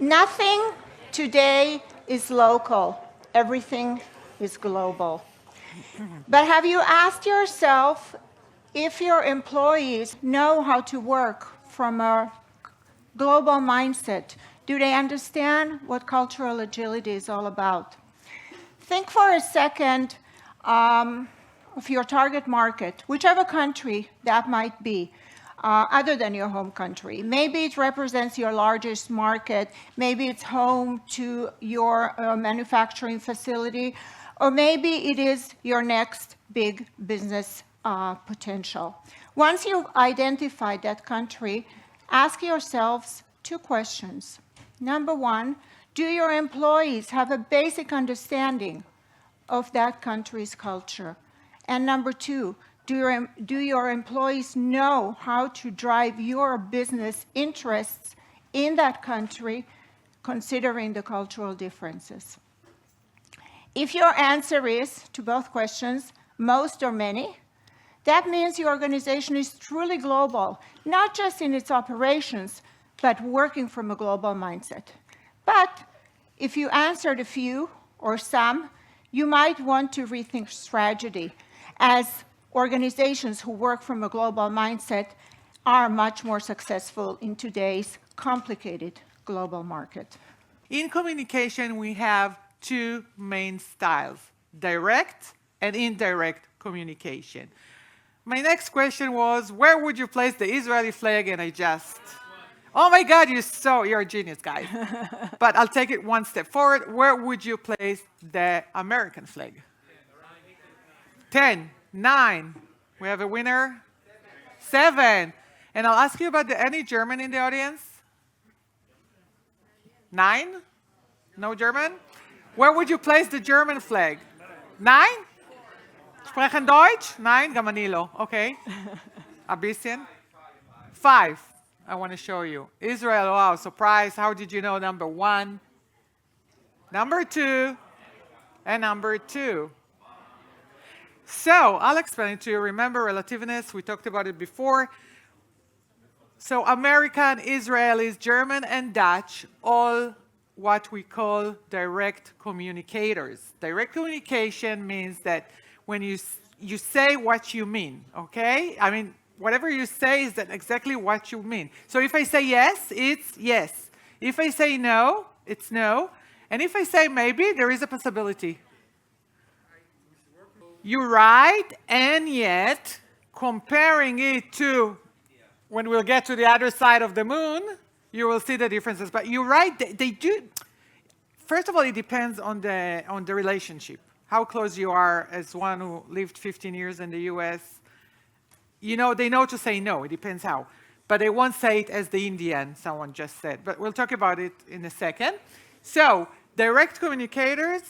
Nothing today is local. Everything is global. But have you asked yourself if your employees know how to work from a global mindset? Do they understand what cultural agility is all about? Think for a second of your target market, whichever country that might be, other than your home country. Maybe it represents your largest market, maybe it's home to your manufacturing facility, or maybe it is your next big business potential. Once you've identified that country, ask yourselves two questions. Number one, do your employees have a basic understanding of that country's culture? And number two, do your employees know how to drive your business interests in that country, considering the cultural differences? If your answer is, to both questions, most or many, that means your organization is truly global, not just in its operations, but working from a global mindset. But if you answered a few or some, you might want to rethink strategy, as organizations who work from a global mindset are much more successful in today's complicated global market. In communication, we have two main styles, direct and indirect communication. My next question was, where would you place the Israeli flag? And oh my God, you're a genius, guys. But I'll take it one step forward. Where would you place the American flag? 10, 9. We have a winner? 7. And I'll ask you about any German in the audience? 9? No German? Where would you place the German flag? 9? Sprechen Deutsch? 9? Gamanilo. Okay. A bisschen. 5. I want to show you. Israel, wow, surprise. How did you know number 1? Number 2. And number 2. So I'll explain it to you. Remember relativeness? We talked about it before. So American, Israelis, German, and Dutch, all what we call direct communicators. Direct communication means that when you say what you mean, okay? I mean, whatever you say is that exactly what you mean. So if I say yes, it's yes. If I say no, it's no. And if I say maybe, there is a possibility. You're right, and yet, comparing it to when we'll get to the other side of the moon, you will see the differences. But you're right, they do. First of all, it depends on the relationship. How close you are as one who lived 15 years in the US. You know, they know to say no, it depends how. But they won't say it as the Indian, someone just said. But we'll talk about it in a second. So, direct communicators,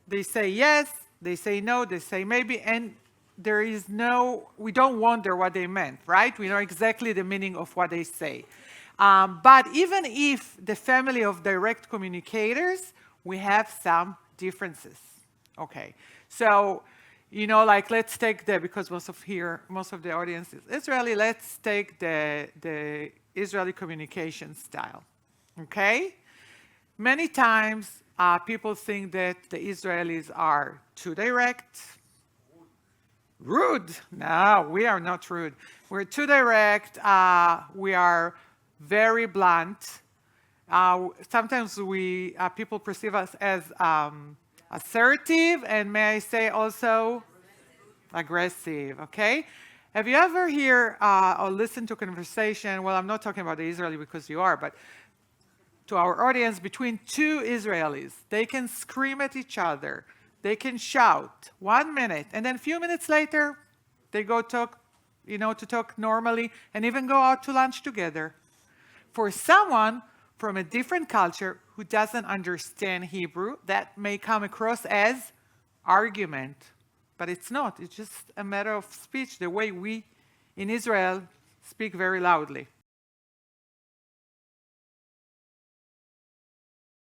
they say yes, they say no, they say maybe, and we don't wonder what they meant, right? We know exactly the meaning of what they say. But even if the family of direct communicators, we have some differences. Okay, so, you know, like let's take because most of the audience is Israeli, let's take the Israeli communication style, okay? Many times, people think that the Israelis are too direct, rude. No, we are not rude. We're too direct. We are very blunt. Sometimes people perceive us as assertive, and may I say also aggressive. Okay. Have you ever hear or listened to a conversation? Well, I'm not talking about the Israeli because you are, but to our audience, between two Israelis, they can scream at each other, they can shout 1 minute, and then a few minutes later, they go talk, to talk normally, and even go out to lunch together. For someone from a different culture who doesn't understand Hebrew, that may come across as argument, but it's not. It's just a matter of speech, the way we in Israel speak very loudly.